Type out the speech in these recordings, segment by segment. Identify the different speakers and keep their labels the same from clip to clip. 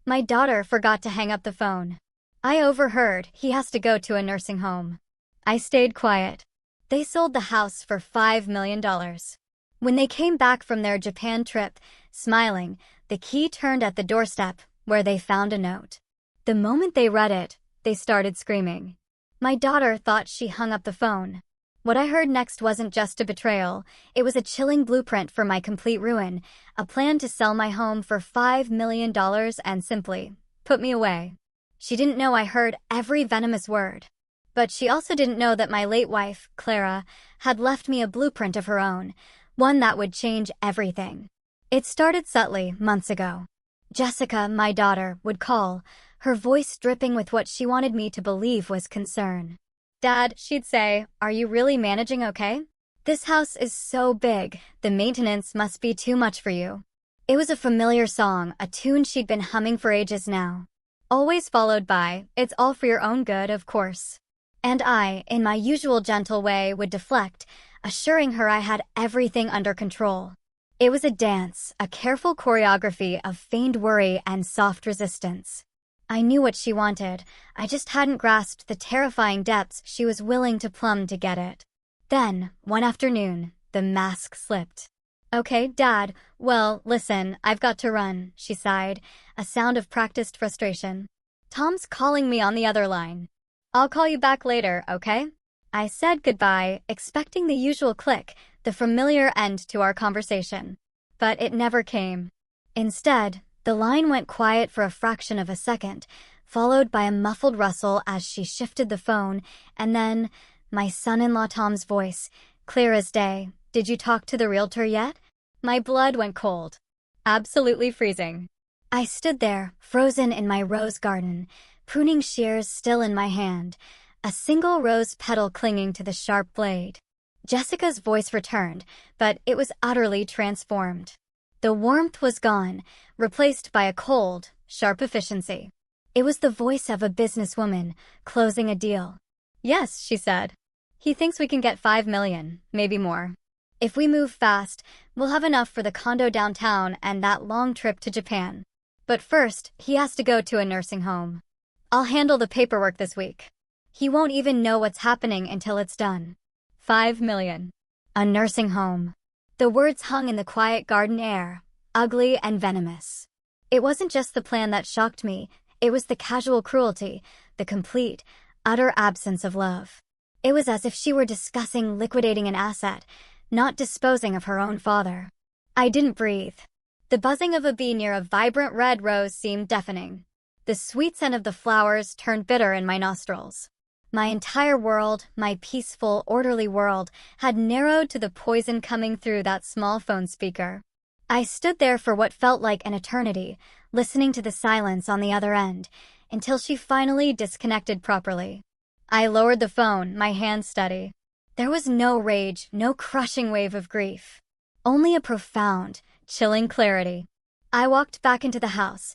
Speaker 1: My daughter forgot to hang up the phone. I overheard he has to go to a nursing home. I stayed quiet. They sold the house for $5 million. When they came back from their Japan trip, smiling, the key turned at the doorstep, where they found a note. The moment they read it, they started screaming. My daughter thought she hung up the phone. What I heard next wasn't just a betrayal, it was a chilling blueprint for my complete ruin, a plan to sell my home for $5 million and simply put me away. She didn't know I heard every venomous word. But she also didn't know that my late wife, Clara, had left me a blueprint of her own, one that would change everything. It started subtly months ago. Jessica, my daughter, would call, her voice dripping with what she wanted me to believe was concern. "Dad," she'd say, "are you really managing okay? This house is so big, the maintenance must be too much for you." It was a familiar song, a tune she'd been humming for ages now. Always followed by, "It's all for your own good, of course." And I, in my usual gentle way, would deflect, assuring her I had everything under control. It was a dance, a careful choreography of feigned worry and soft resistance. I knew what she wanted, I just hadn't grasped the terrifying depths she was willing to plumb to get it. Then, one afternoon, the mask slipped. "Okay, Dad, well, listen, I've got to run," she sighed, a sound of practiced frustration. "Tom's calling me on the other line. I'll call you back later, okay?" I said goodbye, expecting the usual click, the familiar end to our conversation. But it never came. Instead, the line went quiet for a fraction of a second, followed by a muffled rustle as she shifted the phone, and then, my son-in-law Tom's voice, clear as day, "Did you talk to the realtor yet?" My blood went cold. Absolutely freezing. I stood there, frozen in my rose garden, pruning shears still in my hand, a single rose petal clinging to the sharp blade. Jessica's voice returned, but it was utterly transformed. The warmth was gone, replaced by a cold, sharp efficiency. It was the voice of a businesswoman, closing a deal. "Yes," she said. "He thinks we can get $5 million, maybe more. If we move fast, we'll have enough for the condo downtown and that long trip to Japan. But first, he has to go to a nursing home. I'll handle the paperwork this week. He won't even know what's happening until it's done." $5 million. A nursing home. The words hung in the quiet garden air, ugly and venomous. It wasn't just the plan that shocked me, it was the casual cruelty, the complete, utter absence of love. It was as if she were discussing liquidating an asset, not disposing of her own father. I didn't breathe. The buzzing of a bee near a vibrant red rose seemed deafening. The sweet scent of the flowers turned bitter in my nostrils. My entire world, my peaceful, orderly world, had narrowed to the poison coming through that small phone speaker. I stood there for what felt like an eternity, listening to the silence on the other end, until she finally disconnected properly. I lowered the phone, my hand steady. There was no rage, no crushing wave of grief. Only a profound, chilling clarity. I walked back into the house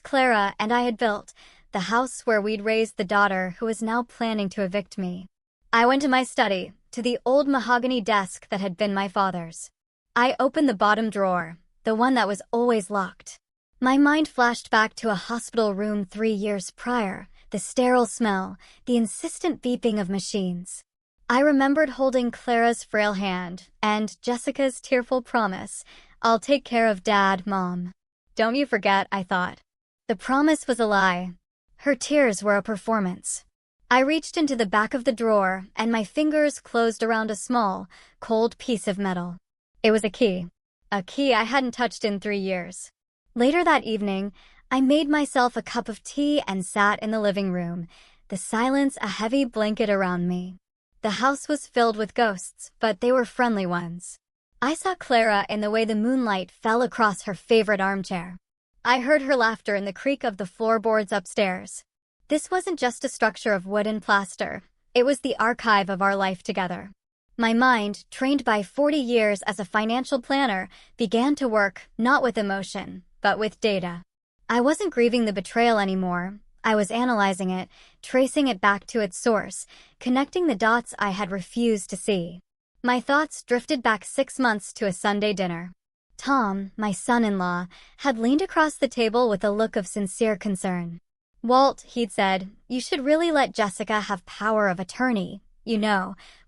Speaker 1: Clara and I had built, the house where we'd raised the daughter who was now planning to evict me. I went to my study, to the old mahogany desk that had been my father's. I opened the bottom drawer, the one that was always locked. My mind flashed back to a hospital room 3 years prior, the sterile smell, the insistent beeping of machines. I remembered holding Clara's frail hand, and Jessica's tearful promise, "I'll take care of Dad, Mom." Don't you forget, I thought. The promise was a lie. Her tears were a performance. I reached into the back of the drawer, and my fingers closed around a small, cold piece of metal. It was a key I hadn't touched in 3 years. Later that evening, I made myself a cup of tea and sat in the living room, the silence a heavy blanket around me. The house was filled with ghosts, but they were friendly ones. I saw Clara in the way the moonlight fell across her favorite armchair. I heard her laughter in the creak of the floorboards upstairs. This wasn't just a structure of wood and plaster. It was the archive of our life together. My mind, trained by 40 years as a financial planner, began to work not with emotion, but with data. I wasn't grieving the betrayal anymore. I was analyzing it, tracing it back to its source, connecting the dots I had refused to see. My thoughts drifted back 6 months to a Sunday dinner. Tom, my son-in-law, had leaned across the table with a look of sincere concern. "Walt," he'd said, "you should really let Jessica have power of attorney,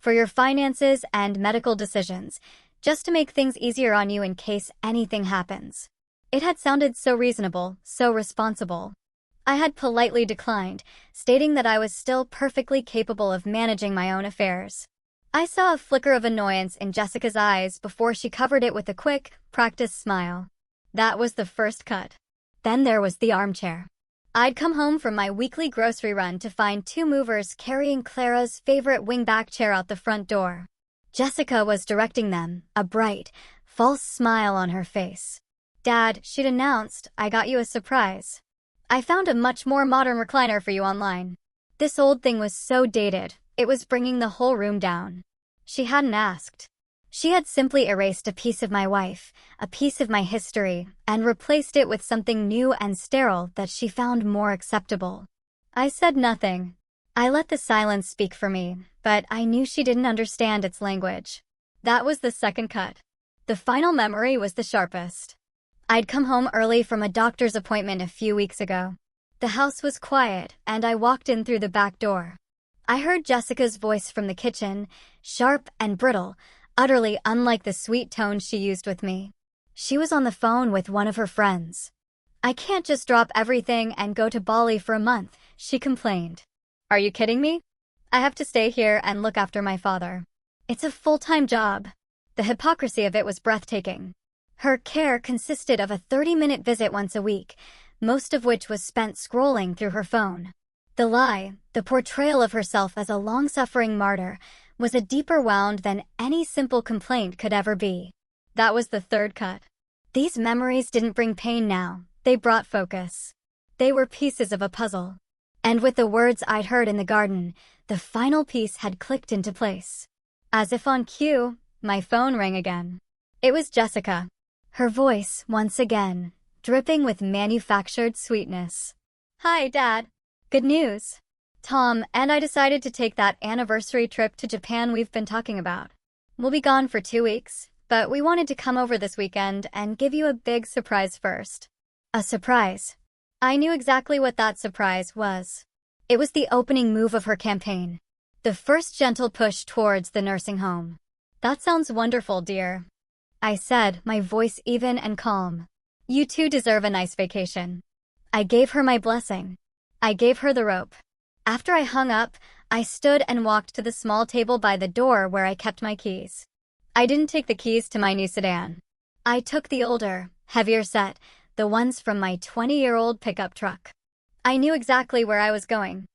Speaker 1: for your finances and medical decisions, just to make things easier on you in case anything happens." It had sounded so reasonable, so responsible. I had politely declined, stating that I was still perfectly capable of managing my own affairs. I saw a flicker of annoyance in Jessica's eyes before she covered it with a quick, practiced smile. That was the first cut. Then there was the armchair. I'd come home from my weekly grocery run to find two movers carrying Clara's favorite wingback chair out the front door. Jessica was directing them, a bright, false smile on her face. "Dad," she'd announced, "I got you a surprise. I found a much more modern recliner for you online." This old thing was so dated, it was bringing the whole room down. She hadn't asked. She had simply erased a piece of my wife, a piece of my history, and replaced it with something new and sterile that she found more acceptable. I said nothing. I let the silence speak for me, but I knew she didn't understand its language. That was the second cut. The final memory was the sharpest. I'd come home early from a doctor's appointment a few weeks ago. The house was quiet, and I walked in through the back door. I heard Jessica's voice from the kitchen, sharp and brittle, utterly unlike the sweet tone she used with me. She was on the phone with one of her friends. "I can't just drop everything and go to Bali for a month," she complained. "Are you kidding me? I have to stay here and look after my father. It's a full-time job." The hypocrisy of it was breathtaking. Her care consisted of a 30-minute visit once a week, most of which was spent scrolling through her phone. The lie, the portrayal of herself as a long-suffering martyr, was a deeper wound than any simple complaint could ever be. That was the third cut. These memories didn't bring pain now, they brought focus. They were pieces of a puzzle. And with the words I'd heard in the garden, the final piece had clicked into place. As if on cue, my phone rang again. It was Jessica. Her voice, once again, dripping with manufactured sweetness. "Hi, Dad. Good news. Tom and I decided to take that anniversary trip to Japan we've been talking about. We'll be gone for 2 weeks, but we wanted to come over this weekend and give you a big surprise first." A surprise. I knew exactly what that surprise was. It was the opening move of her campaign. The first gentle push towards the nursing home. "That sounds wonderful, dear," I said, my voice even and calm. "You too deserve a nice vacation." I gave her my blessing. I gave her the rope. After I hung up, I stood and walked to the small table by the door where I kept my keys. I didn't take the keys to my new sedan. I took the older, heavier set, the ones from my 20-year-old pickup truck. I knew exactly where I was going.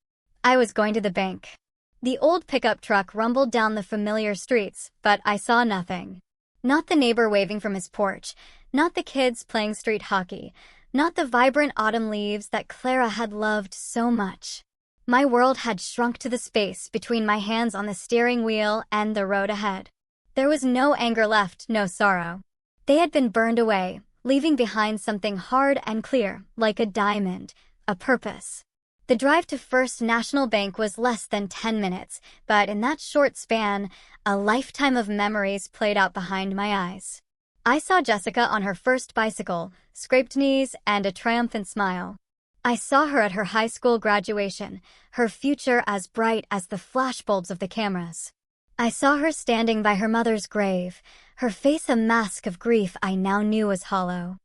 Speaker 1: I was going to the bank. The old pickup truck rumbled down the familiar streets, but I saw nothing. Not the neighbor waving from his porch, not the kids playing street hockey, not the vibrant autumn leaves that Clara had loved so much. My world had shrunk to the space between my hands on the steering wheel and the road ahead. There was no anger left, no sorrow. They had been burned away, leaving behind something hard and clear, like a diamond, a purpose. The drive to First National Bank was less than 10 minutes, but in that short span, a lifetime of memories played out behind my eyes. I saw Jessica on her first bicycle, scraped knees, and a triumphant smile. I saw her at her high school graduation, her future as bright as the flashbulbs of the cameras. I saw her standing by her mother's grave, her face a mask of grief I now knew was hollow.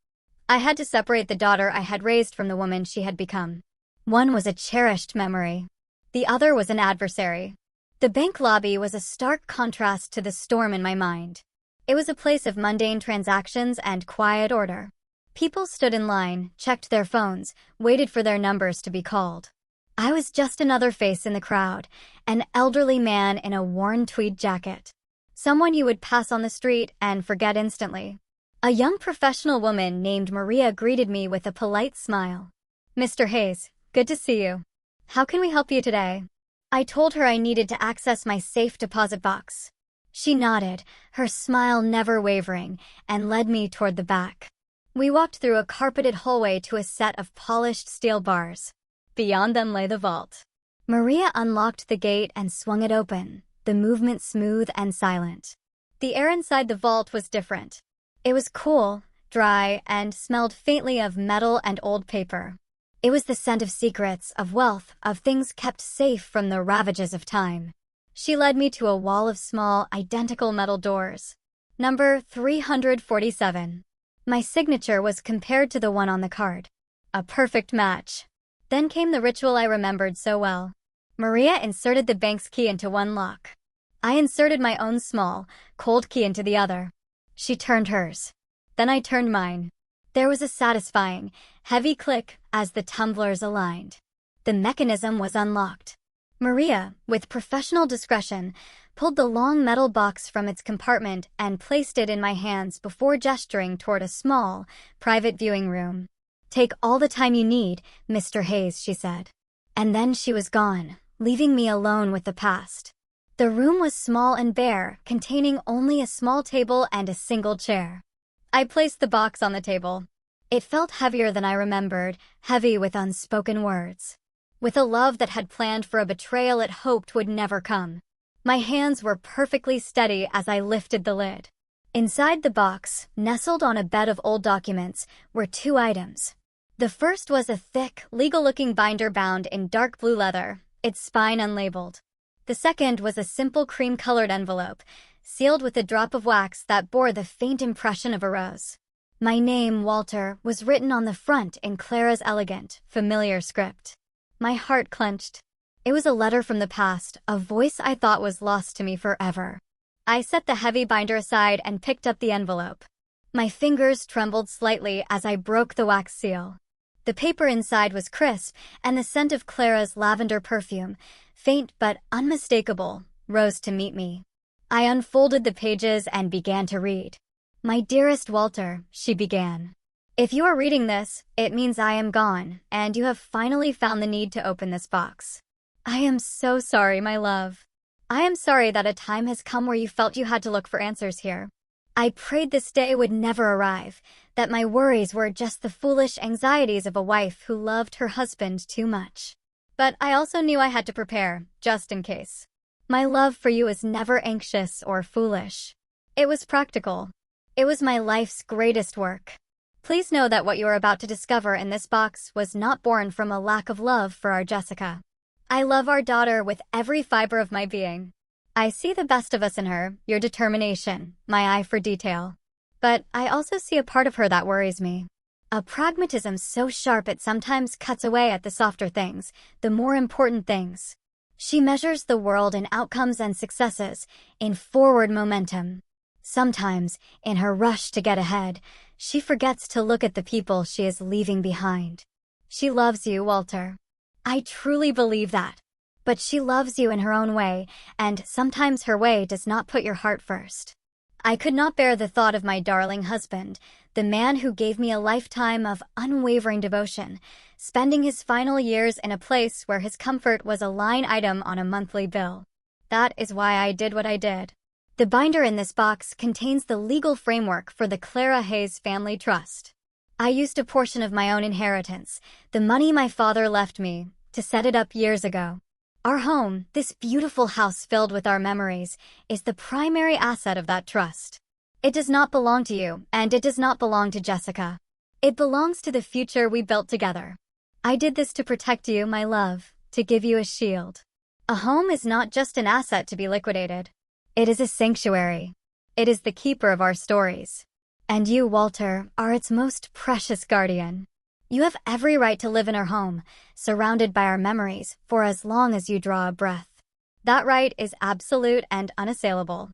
Speaker 1: I had to separate the daughter I had raised from the woman she had become. One was a cherished memory. The other was an adversary. The bank lobby was a stark contrast to the storm in my mind. It was a place of mundane transactions and quiet order. People stood in line, checked their phones, waited for their numbers to be called. I was just another face in the crowd, an elderly man in a worn tweed jacket. Someone you would pass on the street and forget instantly. A young professional woman named Maria greeted me with a polite smile. "Mr. Hayes, good to see you. How can we help you today?" I told her I needed to access my safe deposit box. She nodded, her smile never wavering, and led me toward the back. We walked through a carpeted hallway to a set of polished steel bars. Beyond them lay the vault. Maria unlocked the gate and swung it open, the movement smooth and silent. The air inside the vault was different. It was cool, dry, and smelled faintly of metal and old paper. It was the scent of secrets, of wealth, of things kept safe from the ravages of time. She led me to a wall of small, identical metal doors. Number 347. My signature was compared to the one on the card. A perfect match. Then came the ritual I remembered so well. Maria inserted the bank's key into one lock. I inserted my own small, cold key into the other. She turned hers. Then I turned mine. There was a satisfying, heavy click as the tumblers aligned. The mechanism was unlocked. Maria, with professional discretion, pulled the long metal box from its compartment and placed it in my hands before gesturing toward a small, private viewing room. "Take all the time you need, Mr. Hayes," she said. And then she was gone, leaving me alone with the past. The room was small and bare, containing only a small table and a single chair. I placed the box on the table. It felt heavier than I remembered, heavy with unspoken words. With a love that had planned for a betrayal it hoped would never come. My hands were perfectly steady as I lifted the lid. Inside the box, nestled on a bed of old documents, were two items. The first was a thick, legal-looking binder bound in dark blue leather, its spine unlabeled. The second was a simple cream-colored envelope, sealed with a drop of wax that bore the faint impression of a rose. My name, Walter, was written on the front in Clara's elegant, familiar script. My heart clenched. It was a letter from the past, a voice I thought was lost to me forever. I set the heavy binder aside and picked up the envelope. My fingers trembled slightly as I broke the wax seal. The paper inside was crisp, and the scent of Clara's lavender perfume, faint but unmistakable, rose to meet me. I unfolded the pages and began to read. "My dearest Walter," she began. "If you are reading this, it means I am gone, and you have finally found the need to open this box. I am so sorry, my love. I am sorry that a time has come where you felt you had to look for answers here. I prayed this day would never arrive, that my worries were just the foolish anxieties of a wife who loved her husband too much. But I also knew I had to prepare, just in case. My love for you was never anxious or foolish. It was practical. It was my life's greatest work. Please know that what you are about to discover in this box was not born from a lack of love for our Jessica. I love our daughter with every fiber of my being. I see the best of us in her, your determination, my eye for detail. But I also see a part of her that worries me. A pragmatism so sharp it sometimes cuts away at the softer things, the more important things. She measures the world in outcomes and successes, in forward momentum. Sometimes, in her rush to get ahead, she forgets to look at the people she is leaving behind. She loves you, Walter. I truly believe that. But she loves you in her own way, and sometimes her way does not put your heart first. I could not bear the thought of my darling husband, the man who gave me a lifetime of unwavering devotion, spending his final years in a place where his comfort was a line item on a monthly bill. That is why I did what I did. The binder in this box contains the legal framework for the Clara Hayes Family Trust. I used a portion of my own inheritance, the money my father left me, to set it up years ago. Our home, this beautiful house filled with our memories, is the primary asset of that trust. It does not belong to you, and it does not belong to Jessica. It belongs to the future we built together. I did this to protect you, my love, to give you a shield. A home is not just an asset to be liquidated. It is a sanctuary. It is the keeper of our stories. And you, Walter, are its most precious guardian. You have every right to live in our home, surrounded by our memories, for as long as you draw a breath. That right is absolute and unassailable.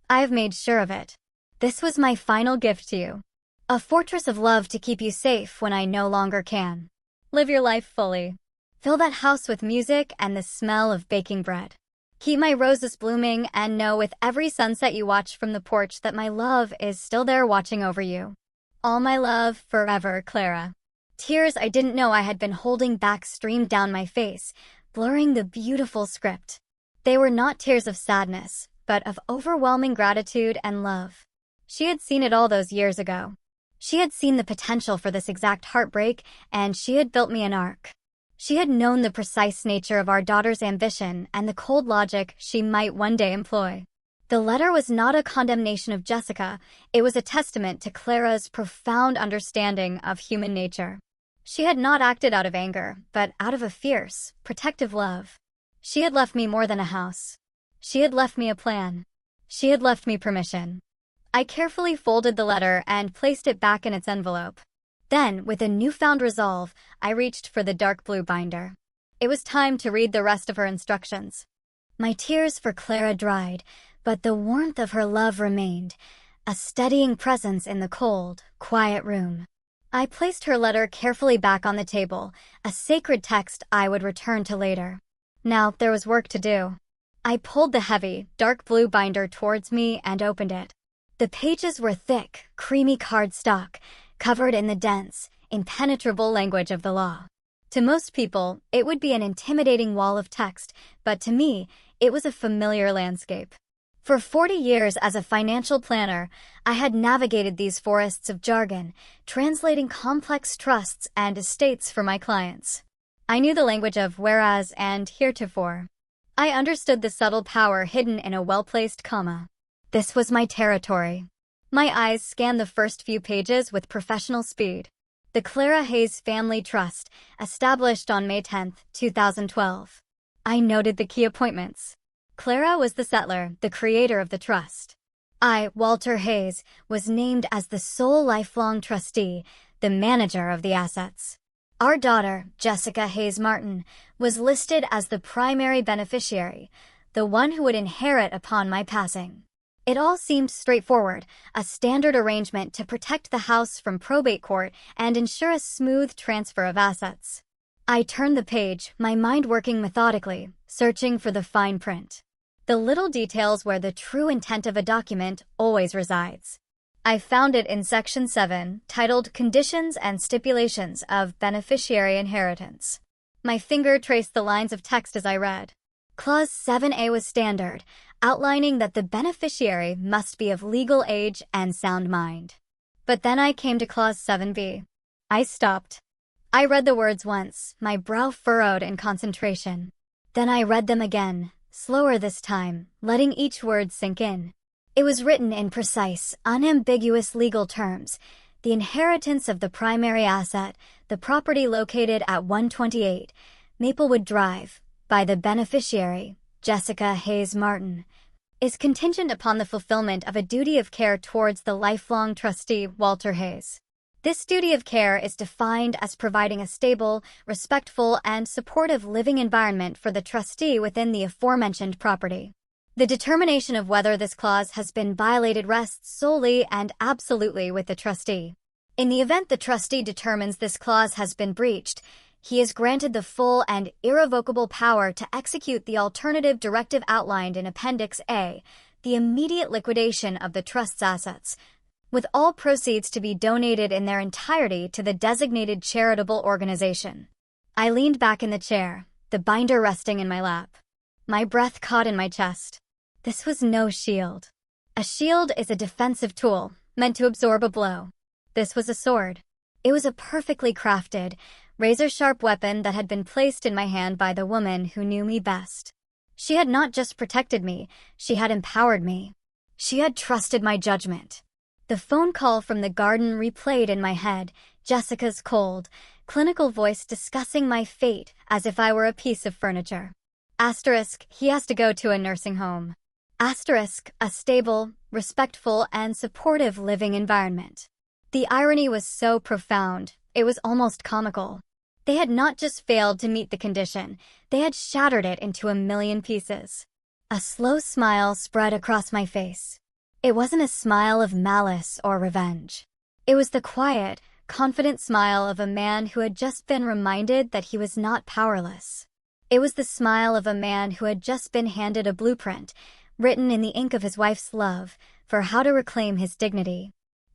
Speaker 1: I have made sure of it. This was my final gift to you. A fortress of love to keep you safe when I no longer can. Live your life fully. Fill that house with music and the smell of baking bread. Keep my roses blooming and know with every sunset you watch from the porch that my love is still there watching over you. All my love forever, Clara. Tears I didn't know I had been holding back streamed down my face, blurring the beautiful script. They were not tears of sadness, but of overwhelming gratitude and love. She had seen it all those years ago. She had seen the potential for this exact heartbreak, and she had built me an ark. She had known the precise nature of our daughter's ambition and the cold logic she might one day employ. The letter was not a condemnation of Jessica, it was a testament to Clara's profound understanding of human nature. She had not acted out of anger, but out of a fierce, protective love. She had left me more than a house. She had left me a plan. She had left me permission. I carefully folded the letter and placed it back in its envelope. Then, with a newfound resolve, I reached for the dark blue binder. It was time to read the rest of her instructions. My tears for Clara dried, but the warmth of her love remained, a steadying presence in the cold, quiet room. I placed her letter carefully back on the table, a sacred text I would return to later. Now there was work to do. I pulled the heavy, dark blue binder towards me and opened it. The pages were thick, creamy cardstock, covered in the dense, impenetrable language of the law. To most people, it would be an intimidating wall of text, but to me, it was a familiar landscape. For 40 years as a financial planner, I had navigated these forests of jargon, translating complex trusts and estates for my clients. I knew the language of whereas and heretofore. I understood the subtle power hidden in a well-placed comma. This was my territory. My eyes scanned the first few pages with professional speed. The Clara Hayes Family Trust, established on May 10, 2012. I noted the key appointments. Clara was the settler, the creator of the trust. I, Walter Hayes, was named as the sole lifelong trustee, the manager of the assets. Our daughter, Jessica Hayes Martin, was listed as the primary beneficiary, the one who would inherit upon my passing. It all seemed straightforward, a standard arrangement to protect the house from probate court and ensure a smooth transfer of assets. I turned the page, my mind working methodically, searching for the fine print. The little details where the true intent of a document always resides. I found it in Section 7, titled Conditions and Stipulations of Beneficiary Inheritance. My finger traced the lines of text as I read. Clause 7A was standard, outlining that the beneficiary must be of legal age and sound mind. But then I came to Clause 7B. I stopped. I read the words once, my brow furrowed in concentration. Then I read them again, slower this time, letting each word sink in. It was written in precise, unambiguous legal terms. The inheritance of the primary asset, the property located at 128 Maplewood Drive, by the beneficiary, Jessica Hayes Martin, is contingent upon the fulfillment of a duty of care towards the lifelong trustee, Walter Hayes. This duty of care is defined as providing a stable, respectful, and supportive living environment for the trustee within the aforementioned property. The determination of whether this clause has been violated rests solely and absolutely with the trustee. In the event the trustee determines this clause has been breached, he is granted the full and irrevocable power to execute the alternative directive outlined in Appendix A, the immediate liquidation of the trust's assets, with all proceeds to be donated in their entirety to the designated charitable organization. I leaned back in the chair, the binder resting in my lap. My breath caught in my chest. This was no shield. A shield is a defensive tool, meant to absorb a blow. This was a sword. It was a perfectly crafted, razor-sharp weapon that had been placed in my hand by the woman who knew me best. She had not just protected me, she had empowered me. She had trusted my judgment. The phone call from the garden replayed in my head, Jessica's cold, clinical voice discussing my fate as if I were a piece of furniture. Asterisk, he has to go to a nursing home. Asterisk, a stable, respectful, and supportive living environment. The irony was so profound, it was almost comical. They had not just failed to meet the condition, they had shattered it into a million pieces. A slow smile spread across my face. It wasn't a smile of malice or revenge. It was the quiet, confident smile of a man who had just been reminded that he was not powerless. It was the smile of a man who had just been handed a blueprint, written in the ink of his wife's love, for how to reclaim his dignity.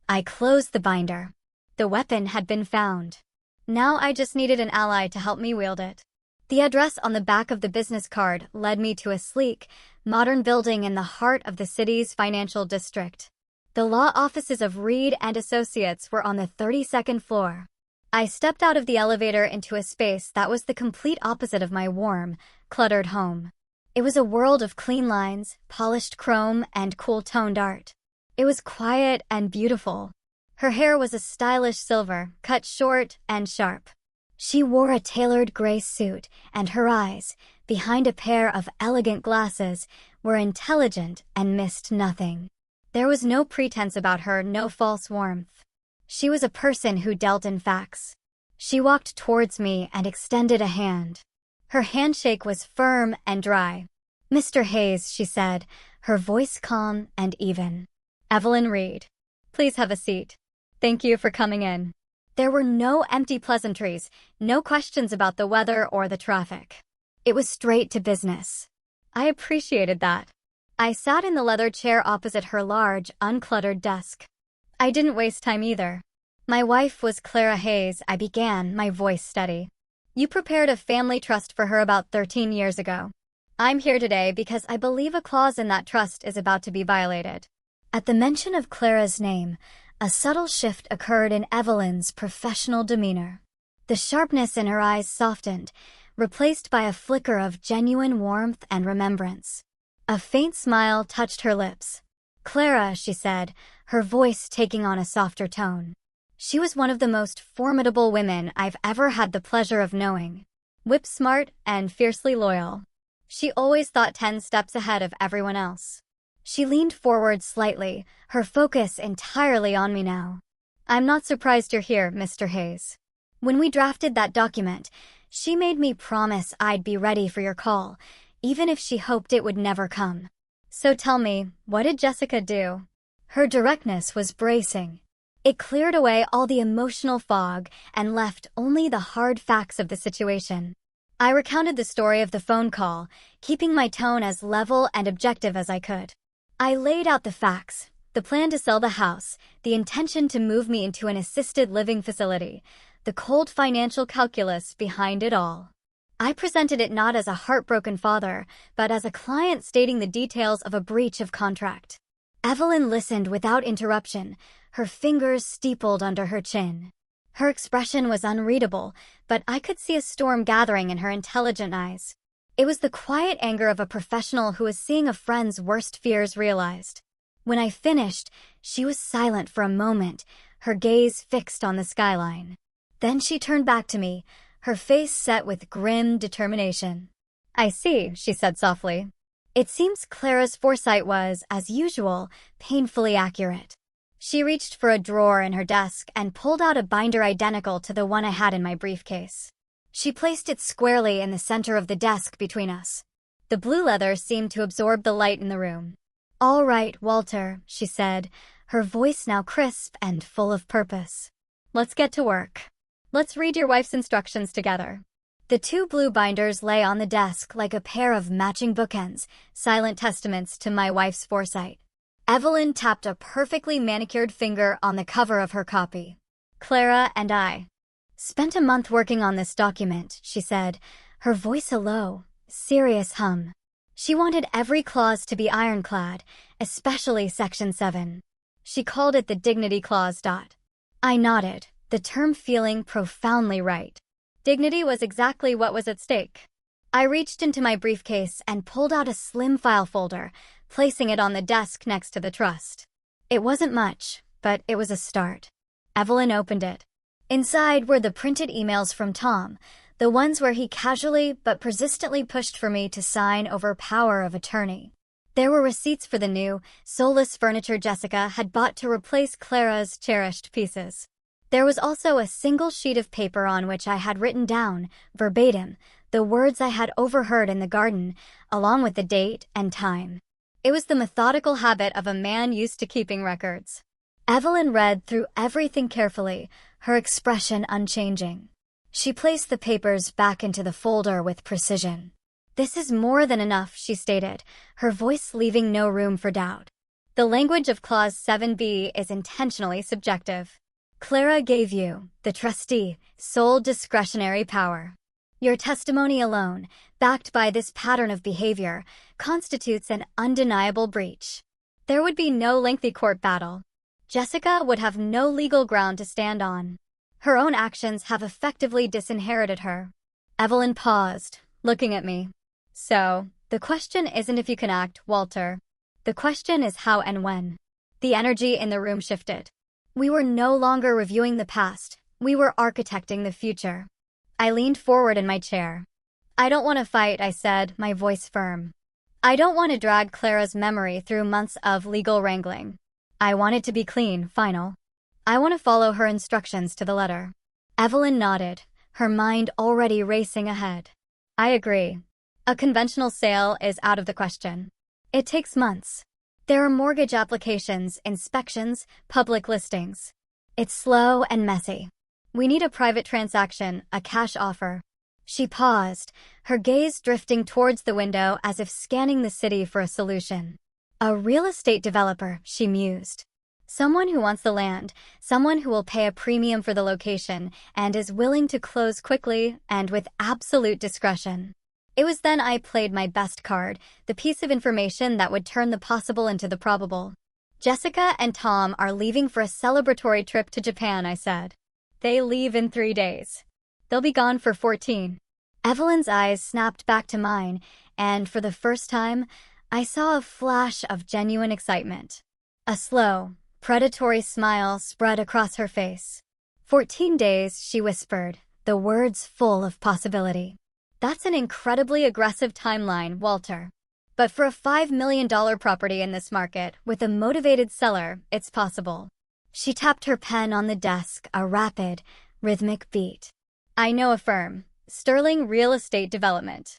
Speaker 1: I closed the binder. The weapon had been found. Now I just needed an ally to help me wield it. The address on the back of the business card led me to a sleek, modern building in the heart of the city's financial district. The law offices of Reed and Associates were on the 32nd floor. I stepped out of the elevator into a space that was the complete opposite of my warm, cluttered home. It was a world of clean lines, polished chrome, and cool-toned art. It was quiet and beautiful. Her hair was a stylish silver, cut short and sharp. She wore a tailored gray suit, and her eyes, behind a pair of elegant glasses, were intelligent and missed nothing. There was no pretense about her, no false warmth. She was a person who dealt in facts. She walked towards me and extended a hand. Her handshake was firm and dry. "Mr. Hayes," she said, her voice calm and even. "Evelyn Reed. Please have a seat. Thank you for coming in." There were no empty pleasantries, no questions about the weather or the traffic. It was straight to business. I appreciated that. I sat in the leather chair opposite her large, uncluttered desk. I didn't waste time either. "My wife was Clara Hayes," I began, my voice steady. "You prepared a family trust for her about 13 years ago. I'm here today because I believe a clause in that trust is about to be violated." At the mention of Clara's name, a subtle shift occurred in Evelyn's professional demeanor. The sharpness in her eyes softened, replaced by a flicker of genuine warmth and remembrance. A faint smile touched her lips. "Clara," she said, her voice taking on a softer tone. "She was one of the most formidable women I've ever had the pleasure of knowing. Whip-smart and fiercely loyal. She always thought 10 steps ahead of everyone else." She leaned forward slightly, her focus entirely on me now. "I'm not surprised you're here, Mr. Hayes. When we drafted that document, she made me promise I'd be ready for your call, even if she hoped it would never come. So tell me, what did Jessica do?" Her directness was bracing. It cleared away all the emotional fog and left only the hard facts of the situation. I recounted the story of the phone call, keeping my tone as level and objective as I could. I laid out the facts, the plan to sell the house, the intention to move me into an assisted living facility, the cold financial calculus behind it all. I presented it not as a heartbroken father, but as a client stating the details of a breach of contract. Evelyn listened without interruption, her fingers steepled under her chin. Her expression was unreadable, but I could see a storm gathering in her intelligent eyes. It was the quiet anger of a professional who was seeing a friend's worst fears realized. When I finished, she was silent for a moment, her gaze fixed on the skyline. Then she turned back to me, her face set with grim determination. "I see," she said softly. It seems Clara's foresight was, as usual, painfully accurate. She reached for a drawer in her desk and pulled out a binder identical to the one I had in my briefcase. She placed it squarely in the center of the desk between us. The blue leather seemed to absorb the light in the room. "All right, Walter," she said, her voice now crisp and full of purpose. "Let's get to work. Let's read your wife's instructions together." The 2 blue binders lay on the desk like a pair of matching bookends, silent testaments to my wife's foresight. Evelyn tapped a perfectly manicured finger on the cover of her copy. "Clara and I spent a month working on this document," she said, her voice a low, serious hum. She wanted every clause to be ironclad, especially Section 7. She called it the Dignity Clause. I nodded, the term feeling profoundly right. Dignity was exactly what was at stake. I reached into my briefcase and pulled out a slim file folder, placing it on the desk next to the trust. It wasn't much, but it was a start. Evelyn opened it. Inside were the printed emails from Tom, the ones where he casually but persistently pushed for me to sign over power of attorney. There were receipts for the new, soulless furniture Jessica had bought to replace Clara's cherished pieces. There was also a single sheet of paper on which I had written down, verbatim, the words I had overheard in the garden, along with the date and time. It was the methodical habit of a man used to keeping records. Evelyn read through everything carefully, her expression unchanging. She placed the papers back into the folder with precision. "This is more than enough," she stated, her voice leaving no room for doubt. "The language of Clause 7b is intentionally subjective. Clara gave you, the trustee, sole discretionary power. Your testimony alone, backed by this pattern of behavior, constitutes an undeniable breach. There would be no lengthy court battle. Jessica would have no legal ground to stand on. Her own actions have effectively disinherited her." Evelyn paused, looking at me. "So, The question isn't if you can act, Walter. The question is how and when. The energy in the room shifted. We were no longer reviewing the past. We were architecting the future. I leaned forward in my chair. I don't want to fight, I said, my voice firm. I don't want to drag Clara's memory through months of legal wrangling. I want it to be clean, final. I want to follow her instructions to the letter. Evelyn nodded, her mind already racing ahead. I agree. A conventional sale is out of the question. It takes months. There are mortgage applications, inspections, public listings. It's slow and messy. We need a private transaction, a cash offer. She paused, her gaze drifting towards the window as if scanning the city for a solution. A real estate developer, she mused. Someone who wants the land, someone who will pay a premium for the location, and is willing to close quickly and with absolute discretion. It was then I played my best card, the piece of information that would turn the possible into the probable. Jessica and Tom are leaving for a celebratory trip to Japan, I said. They leave in 3 days. They'll be gone for 14. Evelyn's eyes snapped back to mine, and for the first time, I saw a flash of genuine excitement. A slow, predatory smile spread across her face. 14 days, she whispered, the words full of possibility. That's an incredibly aggressive timeline, Walter. But for a $5 million property in this market, with a motivated seller, it's possible. She tapped her pen on the desk, a rapid, rhythmic beat. I know a firm, Sterling Real Estate Development.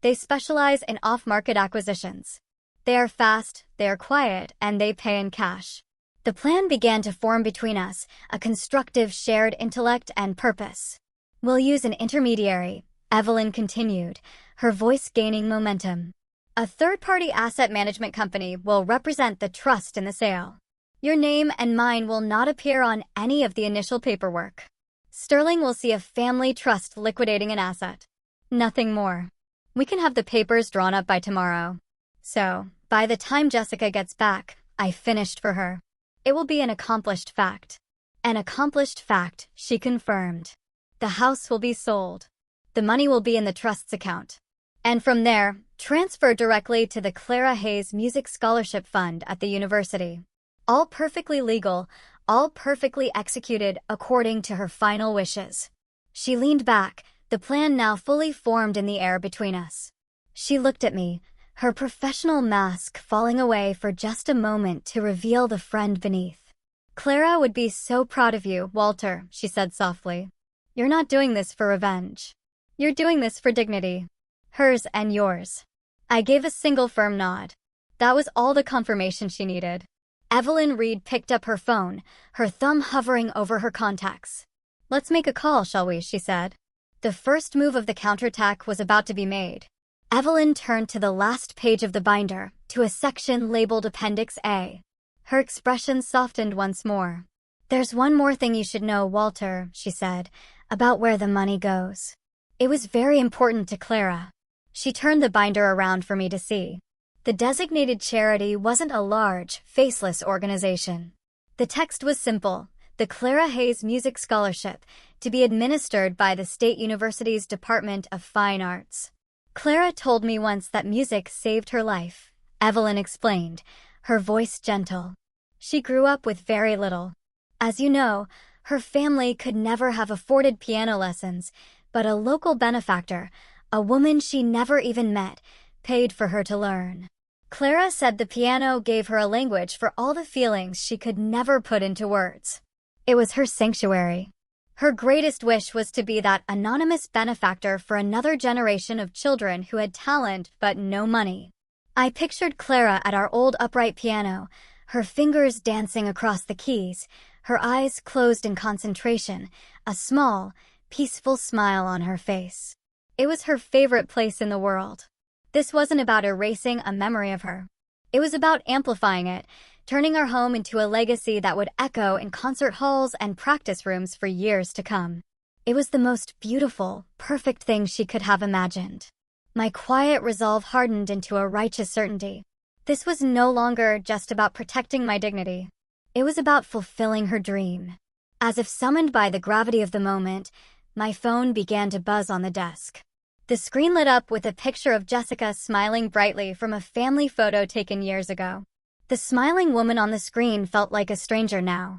Speaker 1: They specialize in off-market acquisitions. They are fast, they are quiet, and they pay in cash. The plan began to form between us, a constructive shared intellect and purpose. We'll use an intermediary, Evelyn continued, her voice gaining momentum. A third-party asset management company will represent the trust in the sale. Your name and mine will not appear on any of the initial paperwork. Sterling will see a family trust liquidating an asset. Nothing more. We can have the papers drawn up by tomorrow. So, by the time Jessica gets back, I finished for her. It will be an accomplished fact. An accomplished fact, she confirmed. The house will be sold. The money will be in the trust's account. And from there, transferred directly to the Clara Hayes Music Scholarship Fund at the university. All perfectly legal, all perfectly executed according to her final wishes. She leaned back, the plan now fully formed in the air between us. She looked at me, her professional mask falling away for just a moment to reveal the friend beneath. Clara would be so proud of you, Walter, she said softly. You're not doing this for revenge. You're doing this for dignity. Hers and yours. I gave a single firm nod. That was all the confirmation she needed. Evelyn Reed picked up her phone, her thumb hovering over her contacts. Let's make a call, shall we, she said. The first move of the counterattack was about to be made. Evelyn turned to the last page of the binder, to a section labeled Appendix A. Her expression softened once more. There's one more thing you should know, Walter, she said, about where the money goes. It was very important to Clara. She turned the binder around for me to see. The designated charity wasn't a large, faceless organization. The text was simple, the Clara Hayes Music Scholarship, to be administered by the State University's Department of Fine Arts. Clara told me once that music saved her life, Evelyn explained, her voice gentle. She grew up with very little. As you know, her family could never have afforded piano lessons, but a local benefactor, a woman she never even met, paid for her to learn. Clara said the piano gave her a language for all the feelings she could never put into words. It was her sanctuary. Her greatest wish was to be that anonymous benefactor for another generation of children who had talent but no money. I pictured Clara at our old upright piano, her fingers dancing across the keys, her eyes closed in concentration, a small, peaceful smile on her face. It was her favorite place in the world. This wasn't about erasing a memory of her. It was about amplifying it, turning our home into a legacy that would echo in concert halls and practice rooms for years to come. It was the most beautiful, perfect thing she could have imagined. My quiet resolve hardened into a righteous certainty. This was no longer just about protecting my dignity. It was about fulfilling her dream. As if summoned by the gravity of the moment, my phone began to buzz on the desk. The screen lit up with a picture of Jessica smiling brightly from a family photo taken years ago. The smiling woman on the screen felt like a stranger now.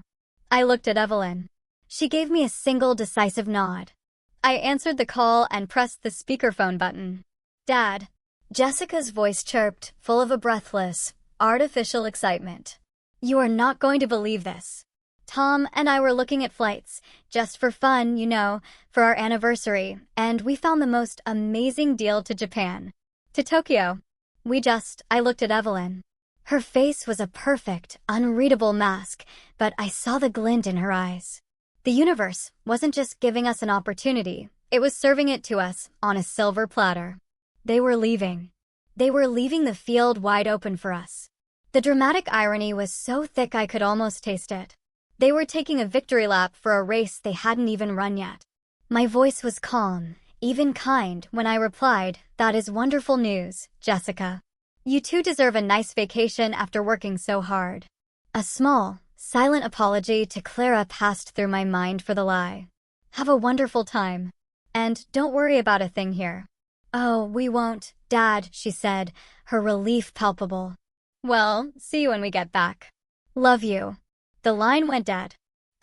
Speaker 1: I looked at Evelyn. She gave me a single decisive nod. I answered the call and pressed the speakerphone button. "Dad." Jessica's voice chirped, full of a breathless, artificial excitement. "You are not going to believe this. Tom and I were looking at flights, just for fun, for our anniversary, and we found the most amazing deal to Japan. To Tokyo. I looked at Evelyn. Her face was a perfect, unreadable mask, but I saw the glint in her eyes. The universe wasn't just giving us an opportunity, it was serving it to us on a silver platter. They were leaving. They were leaving the field wide open for us. The dramatic irony was so thick I could almost taste it. They were taking a victory lap for a race they hadn't even run yet. My voice was calm, even kind, when I replied, "That is wonderful news, Jessica. You too deserve a nice vacation after working so hard." A small, silent apology to Clara passed through my mind for the lie. "Have a wonderful time. And don't worry about a thing here." "Oh, we won't, Dad," she said, her relief palpable. "Well, see you when we get back. Love you." The line went dead.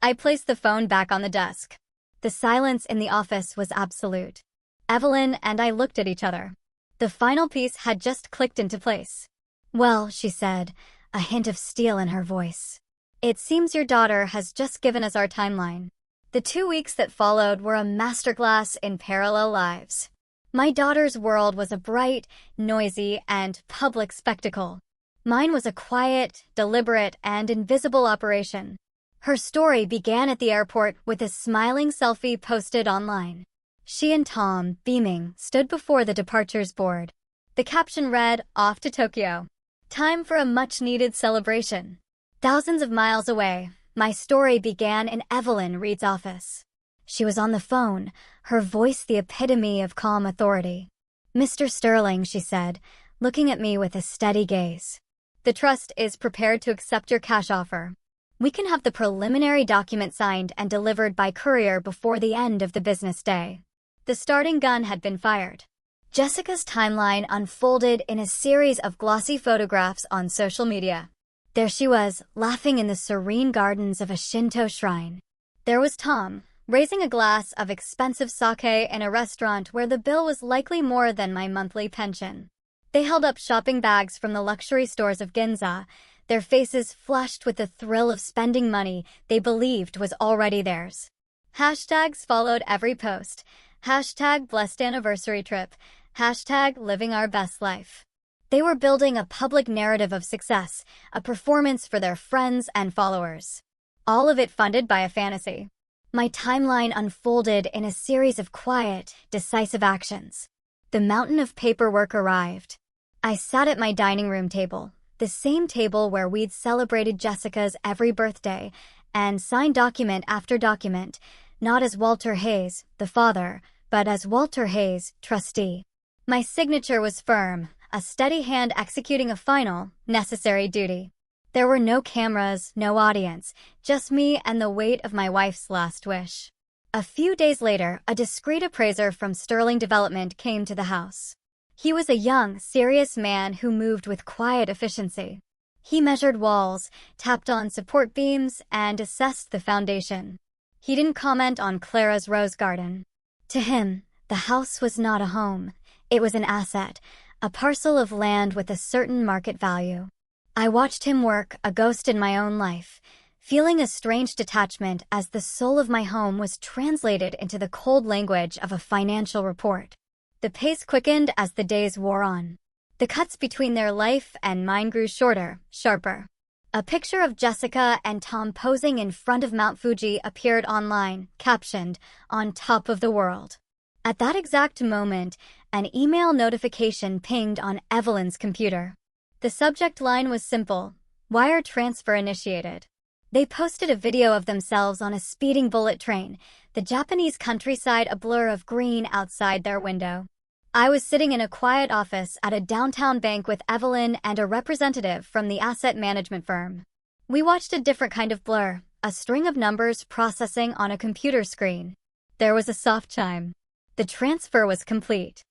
Speaker 1: I placed the phone back on the desk. The silence in the office was absolute. Evelyn and I looked at each other. The final piece had just clicked into place. "Well," she said, a hint of steel in her voice. "It seems your daughter has just given us our timeline." The 2 weeks that followed were a masterclass in parallel lives. My daughter's world was a bright, noisy, and public spectacle. Mine was a quiet, deliberate, and invisible operation. Her story began at the airport with a smiling selfie posted online. She and Tom, beaming, stood before the departures board. The caption read, "Off to Tokyo. Time for a much-needed celebration." Thousands of miles away, my story began in Evelyn Reed's office. She was on the phone, her voice the epitome of calm authority. "Mr. Sterling," she said, looking at me with a steady gaze. "The trust is prepared to accept your cash offer. We can have the preliminary document signed and delivered by courier before the end of the business day." The starting gun had been fired. Jessica's timeline unfolded in a series of glossy photographs on social media. There she was, laughing in the serene gardens of a Shinto shrine. There was Tom, raising a glass of expensive sake in a restaurant where the bill was likely more than my monthly pension. They held up shopping bags from the luxury stores of Ginza, their faces flushed with the thrill of spending money they believed was already theirs. Hashtags followed every post. Hashtag blessed anniversary trip. Hashtag living our best life. They were building a public narrative of success, a performance for their friends and followers. All of it funded by a fantasy. My timeline unfolded in a series of quiet, decisive actions. The mountain of paperwork arrived. I sat at my dining room table, the same table where we'd celebrated Jessica's every birthday, and signed document after document, not as Walter Hayes, the father, but as Walter Hayes, trustee. My signature was firm, a steady hand executing a final, necessary duty. There were no cameras, no audience, just me and the weight of my wife's last wish. A few days later, a discreet appraiser from Sterling Development came to the house. He was a young, serious man who moved with quiet efficiency. He measured walls, tapped on support beams, and assessed the foundation. He didn't comment on Clara's rose garden. To him, the house was not a home. It was an asset, a parcel of land with a certain market value. I watched him work, a ghost in my own life, feeling a strange detachment as the soul of my home was translated into the cold language of a financial report. The pace quickened as the days wore on. The cuts between their life and mine grew shorter, sharper. A picture of Jessica and Tom posing in front of Mount Fuji appeared online, captioned, "On top of the world." At that exact moment, an email notification pinged on Evelyn's computer. The subject line was simple: wire transfer initiated. They posted a video of themselves on a speeding bullet train, the Japanese countryside a blur of green outside their window. I was sitting in a quiet office at a downtown bank with Evelyn and a representative from the asset management firm. We watched a different kind of blur, a string of numbers processing on a computer screen. There was a soft chime. The transfer was complete.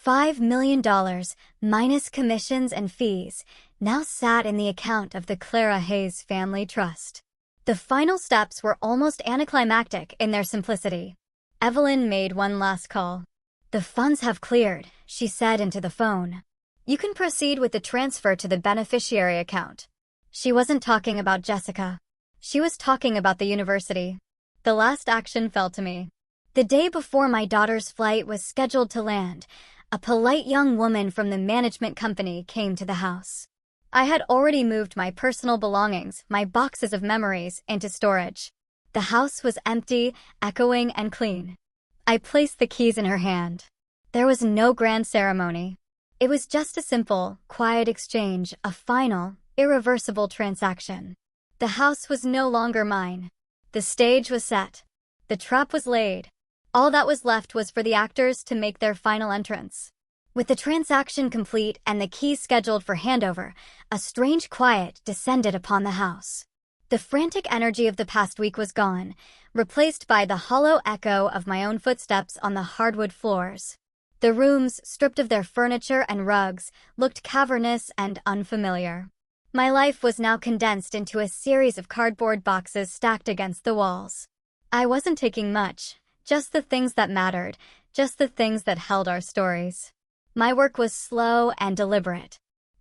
Speaker 1: $5 million, minus commissions and fees, now sat in the account of the Clara Hayes Family Trust. The final steps were almost anticlimactic in their simplicity. Evelyn made one last call. "The funds have cleared," she said into the phone. "You can proceed with the transfer to the beneficiary account." She wasn't talking about Jessica. She was talking about the university. The last action fell to me. The day before my daughter's flight was scheduled to land, a polite young woman from the management company came to the house. I had already moved my personal belongings, my boxes of memories, into storage. The house was empty, echoing, and clean. I placed the keys in her hand. There was no grand ceremony. It was just a simple, quiet exchange, a final, irreversible transaction. The house was no longer mine. The stage was set. The trap was laid. All that was left was for the actors to make their final entrance. With the transaction complete and the keys scheduled for handover, a strange quiet descended upon the house. The frantic energy of the past week was gone, replaced by the hollow echo of my own footsteps on the hardwood floors. The rooms, stripped of their furniture and rugs, looked cavernous and unfamiliar. My life was now condensed into a series of cardboard boxes stacked against the walls. I wasn't taking much, just the things that mattered, just the things that held our stories. My work was slow and deliberate.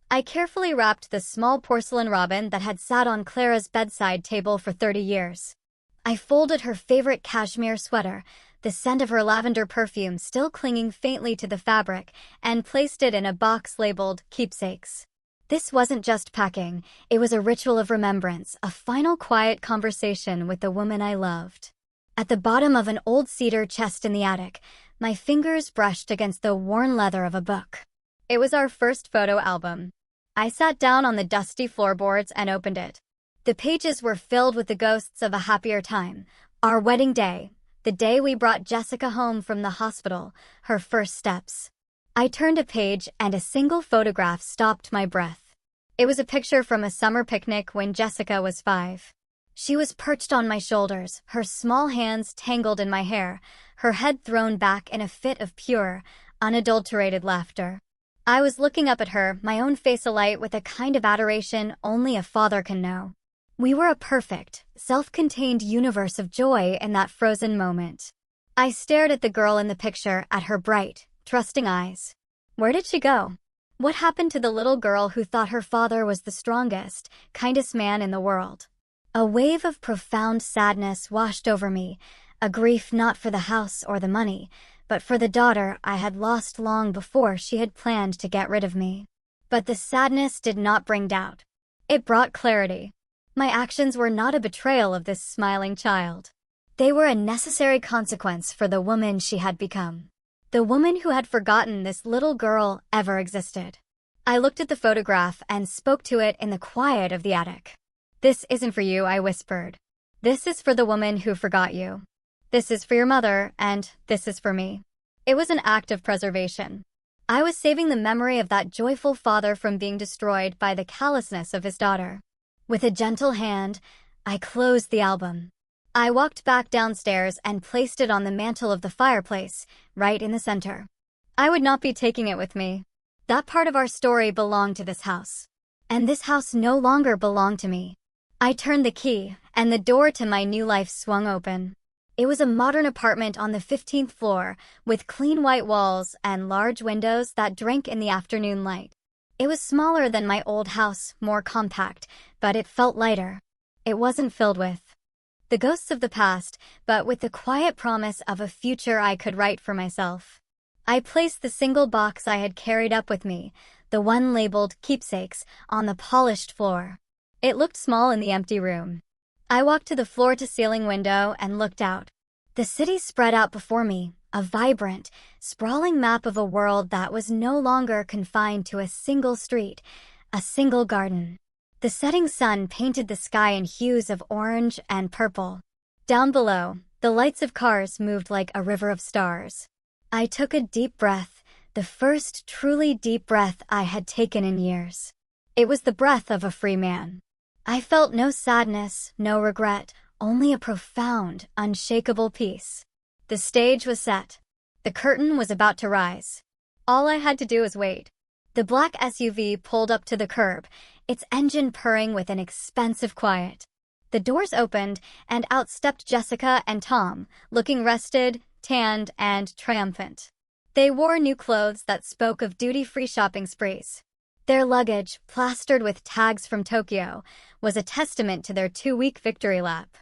Speaker 1: I carefully wrapped the small porcelain robin that had sat on Clara's bedside table for 30 years. I folded her favorite cashmere sweater, the scent of her lavender perfume still clinging faintly to the fabric, and placed it in a box labeled Keepsakes. This wasn't just packing, it was a ritual of remembrance, a final quiet conversation with the woman I loved. At the bottom of an old cedar chest in the attic, my fingers brushed against the worn leather of a book. It was our first photo album. I sat down on the dusty floorboards and opened it. The pages were filled with the ghosts of a happier time. Our wedding day, the day we brought Jessica home from the hospital, her first steps. I turned a page and a single photograph stopped my breath. It was a picture from a summer picnic when Jessica was 5. She was perched on my shoulders, her small hands tangled in my hair, her head thrown back in a fit of pure, unadulterated laughter. I was looking up at her, my own face alight with a kind of adoration only a father can know. We were a perfect, self-contained universe of joy in that frozen moment. I stared at the girl in the picture, at her bright, trusting eyes. Where did she go? What happened to the little girl who thought her father was the strongest, kindest man in the world? A wave of profound sadness washed over me, a grief not for the house or the money, but for the daughter I had lost long before she had planned to get rid of me. But the sadness did not bring doubt. It brought clarity. My actions were not a betrayal of this smiling child. They were a necessary consequence for the woman she had become. The woman who had forgotten this little girl ever existed. I looked at the photograph and spoke to it in the quiet of the attic. "This isn't for you," I whispered. "This is for the woman who forgot you. This is for your mother, and this is for me." It was an act of preservation. I was saving the memory of that joyful father from being destroyed by the callousness of his daughter. With a gentle hand, I closed the album. I walked back downstairs and placed it on the mantel of the fireplace, right in the center. I would not be taking it with me. That part of our story belonged to this house. And this house no longer belonged to me. I turned the key, and the door to my new life swung open. It was a modern apartment on the 15th floor, with clean white walls and large windows that drank in the afternoon light. It was smaller than my old house, more compact, but it felt lighter. It wasn't filled with the ghosts of the past, but with the quiet promise of a future I could write for myself. I placed the single box I had carried up with me, the one labeled Keepsakes, on the polished floor. It looked small in the empty room. I walked to the floor-to-ceiling window and looked out. The city spread out before me, a vibrant, sprawling map of a world that was no longer confined to a single street, a single garden. The setting sun painted the sky in hues of orange and purple. Down below, the lights of cars moved like a river of stars. I took a deep breath, the first truly deep breath I had taken in years. It was the breath of a free man. I felt no sadness, no regret, only a profound, unshakable peace. The stage was set. The curtain was about to rise. All I had to do was wait. The black SUV pulled up to the curb, its engine purring with an expensive quiet. The doors opened, and out stepped Jessica and Tom, looking rested, tanned, and triumphant. They wore new clothes that spoke of duty-free shopping sprees. Their luggage, plastered with tags from Tokyo, was a testament to their 2-week victory lap.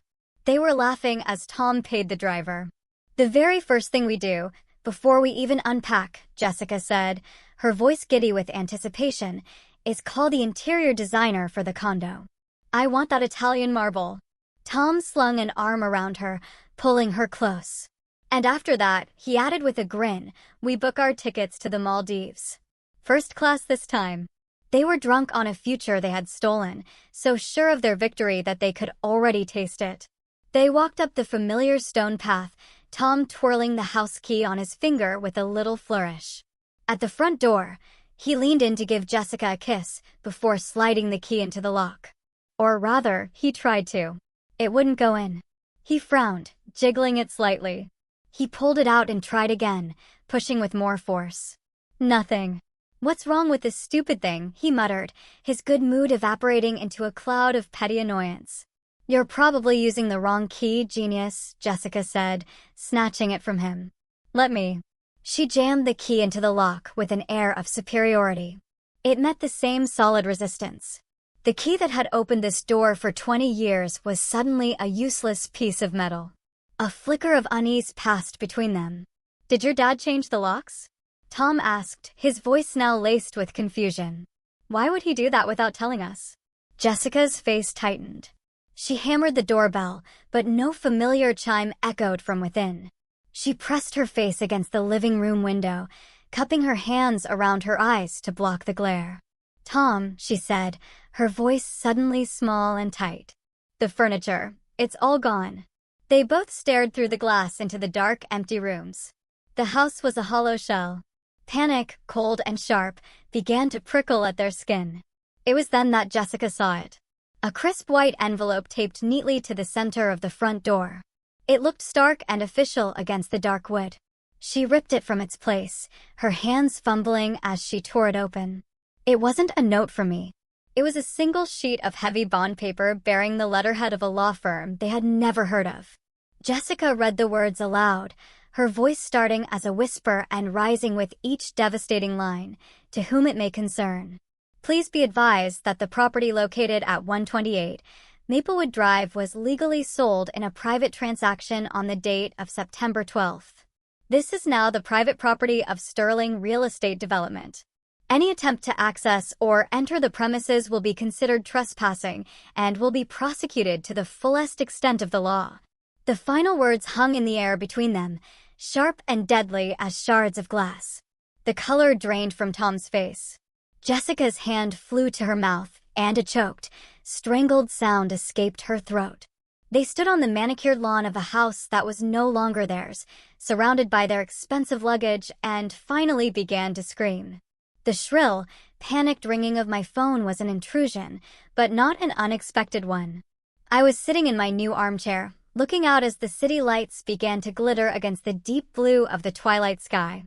Speaker 1: They were laughing as Tom paid the driver. "The very first thing we do, before we even unpack," Jessica said, her voice giddy with anticipation, "is call the interior designer for the condo. I want that Italian marble." Tom slung an arm around her, pulling her close. "And after that," he added with a grin, "we book our tickets to the Maldives. First class this time." They were drunk on a future they had stolen, so sure of their victory that they could already taste it. They walked up the familiar stone path, Tom twirling the house key on his finger with a little flourish. At the front door, he leaned in to give Jessica a kiss before sliding the key into the lock. Or rather, he tried to. It wouldn't go in. He frowned, jiggling it slightly. He pulled it out and tried again, pushing with more force. Nothing. "What's wrong with this stupid thing?" he muttered, his good mood evaporating into a cloud of petty annoyance. "You're probably using the wrong key, genius," Jessica said, snatching it from him. "Let me." She jammed the key into the lock with an air of superiority. It met the same solid resistance. The key that had opened this door for 20 years was suddenly a useless piece of metal. A flicker of unease passed between them. "Did your dad change the locks?" Tom asked, his voice now laced with confusion. "Why would he do that without telling us?" Jessica's face tightened. She hammered the doorbell, but no familiar chime echoed from within. She pressed her face against the living room window, cupping her hands around her eyes to block the glare. "Tom," she said, her voice suddenly small and tight. "The furniture, it's all gone." They both stared through the glass into the dark, empty rooms. The house was a hollow shell. Panic, cold and sharp, began to prickle at their skin. It was then that Jessica saw it. A crisp white envelope taped neatly to the center of the front door. It looked stark and official against the dark wood. She ripped it from its place, her hands fumbling as she tore it open. It wasn't a note from me. It was a single sheet of heavy bond paper bearing the letterhead of a law firm they had never heard of. Jessica read the words aloud, her voice starting as a whisper and rising with each devastating line, "To whom it may concern. Please be advised that the property located at 128 Maplewood Drive was legally sold in a private transaction on the date of September 12th. This is now the private property of Sterling Real Estate Development. Any attempt to access or enter the premises will be considered trespassing and will be prosecuted to the fullest extent of the law." The final words hung in the air between them, sharp and deadly as shards of glass. The color drained from Tom's face. Jessica's hand flew to her mouth, and a choked, strangled sound escaped her throat. They stood on the manicured lawn of a house that was no longer theirs, surrounded by their expensive luggage, and finally began to scream. The shrill, panicked ringing of my phone was an intrusion, but not an unexpected one. I was sitting in my new armchair, looking out as the city lights began to glitter against the deep blue of the twilight sky.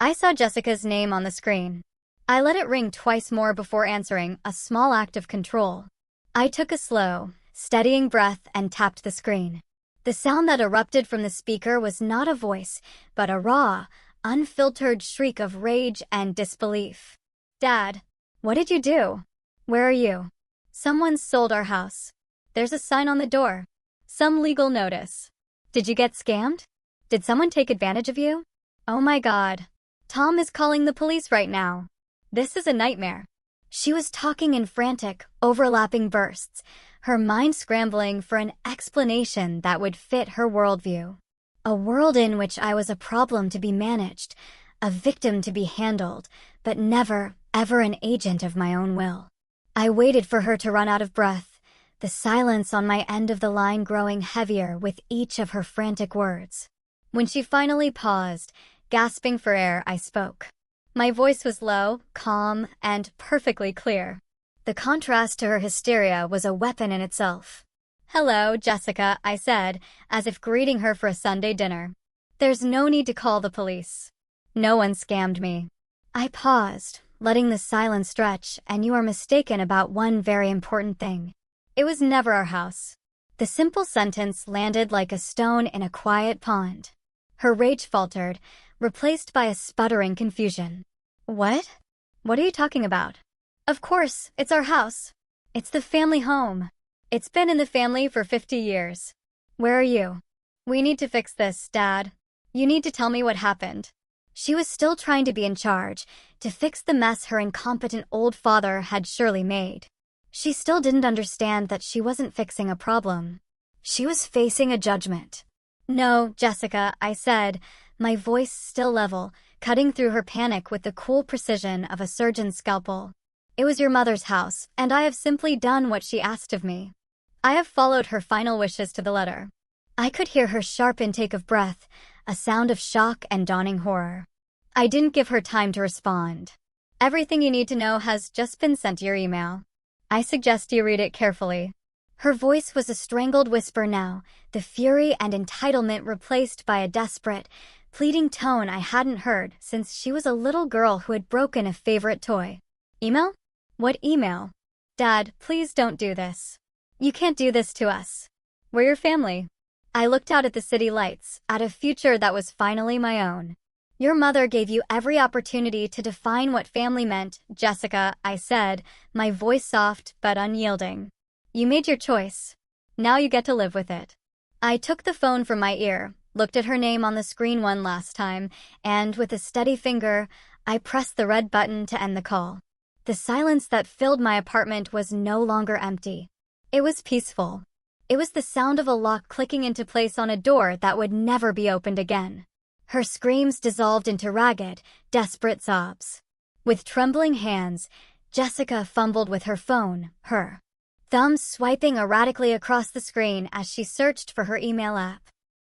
Speaker 1: I saw Jessica's name on the screen. I let it ring twice more before answering, a small act of control. I took a slow, steadying breath and tapped the screen. The sound that erupted from the speaker was not a voice, but a raw, unfiltered shriek of rage and disbelief. "Dad, what did you do? Where are you? Someone's sold our house. There's a sign on the door. Some legal notice. Did you get scammed? Did someone take advantage of you? Oh my God. Tom is calling the police right now. This is a nightmare." She was talking in frantic, overlapping bursts, her mind scrambling for an explanation that would fit her worldview. A world in which I was a problem to be managed, a victim to be handled, but never, ever an agent of my own will. I waited for her to run out of breath, the silence on my end of the line growing heavier with each of her frantic words. When she finally paused, gasping for air, I spoke. My voice was low, calm, and perfectly clear. The contrast to her hysteria was a weapon in itself. "Hello, Jessica," I said, as if greeting her for a Sunday dinner. "There's no need to call the police. No one scammed me. I paused, letting the silence stretch, and you are mistaken about one very important thing. It was never our house. The simple sentence landed like a stone in a quiet pond. Her rage faltered, replaced by a sputtering confusion. What? What are you talking about? Of course, it's our house. It's the family home. It's been in the family for 50 years. Where are you? We need to fix this, Dad. You need to tell me what happened. She was still trying to be in charge, to fix the mess her incompetent old father had surely made. She still didn't understand that she wasn't fixing a problem. She was facing a judgment. No, Jessica, I said, my voice still level, cutting through her panic with the cool precision of a surgeon's scalpel. It was your mother's house, and I have simply done what she asked of me. I have followed her final wishes to the letter. I could hear her sharp intake of breath, a sound of shock and dawning horror. I didn't give her time to respond. Everything you need to know has just been sent to your email. I suggest you read it carefully. Her voice was a strangled whisper now, the fury and entitlement replaced by a desperate, pleading tone I hadn't heard since she was a little girl who had broken a favorite toy. Email? What email? Dad, please don't do this. You can't do this to us. We're your family. I looked out at the city lights, at a future that was finally my own. Your mother gave you every opportunity to define what family meant, Jessica, I said, my voice soft but unyielding. You made your choice. Now you get to live with it. I took the phone from my ear, looked at her name on the screen one last time, and with a steady finger, I pressed the red button to end the call. The silence that filled my apartment was no longer empty. It was peaceful. It was the sound of a lock clicking into place on a door that would never be opened again. Her screams dissolved into ragged, desperate sobs. With trembling hands, Jessica fumbled with her phone, her thumbs swiping erratically across the screen as she searched for her email app.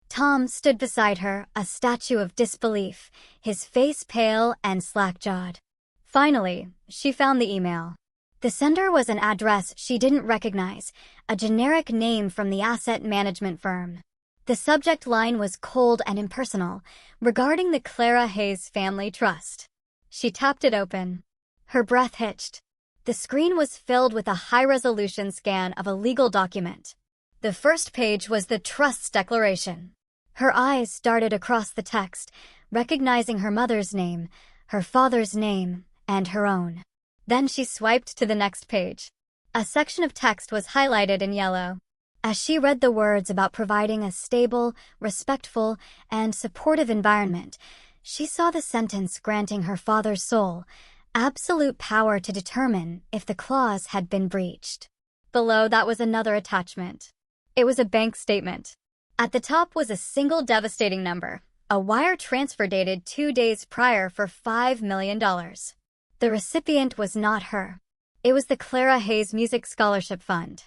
Speaker 1: Tom stood beside her, a statue of disbelief, his face pale and slack-jawed. Finally, she found the email. The sender was an address she didn't recognize, a generic name from the asset management firm. The subject line was cold and impersonal, regarding the Clara Hayes Family Trust. She tapped it open. Her breath hitched. The screen was filled with a high-resolution scan of a legal document. The first page was the trust's declaration. Her eyes darted across the text, recognizing her mother's name, her father's name, and her own. Then she swiped to the next page. A section of text was highlighted in yellow. As she read the words about providing a stable, respectful, and supportive environment, she saw the sentence granting her father's soul absolute power to determine if the clause had been breached. Below that was another attachment. It was a bank statement. At the top was a single devastating number, a wire transfer dated 2 days prior for $5 million. The recipient was not her. It was the Clara Hayes Music Scholarship Fund.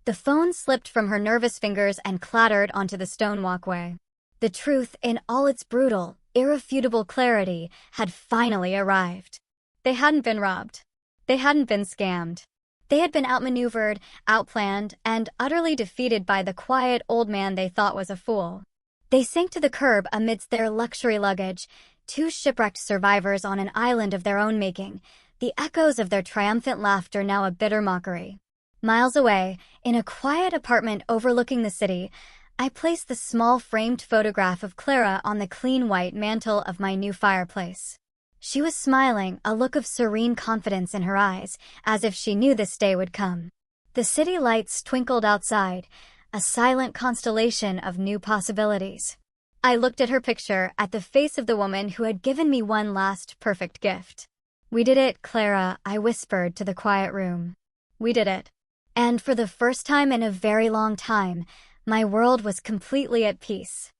Speaker 1: The phone slipped from her nervous fingers and clattered onto the stone walkway. The truth, in all its brutal, irrefutable clarity, had finally arrived. They hadn't been robbed. They hadn't been scammed. They had been outmaneuvered, outplanned, and utterly defeated by the quiet old man they thought was a fool. They sank to the curb amidst their luxury luggage, two shipwrecked survivors on an island of their own making, the echoes of their triumphant laughter now a bitter mockery. Miles away, in a quiet apartment overlooking the city, I placed the small framed photograph of Clara on the clean white mantel of my new fireplace. She was smiling, a look of serene confidence in her eyes, as if she knew this day would come. The city lights twinkled outside, a silent constellation of new possibilities. I looked at her picture, at the face of the woman who had given me one last perfect gift. "We did it, Clara," I whispered to the quiet room. "We did it." And for the first time in a very long time, my world was completely at peace.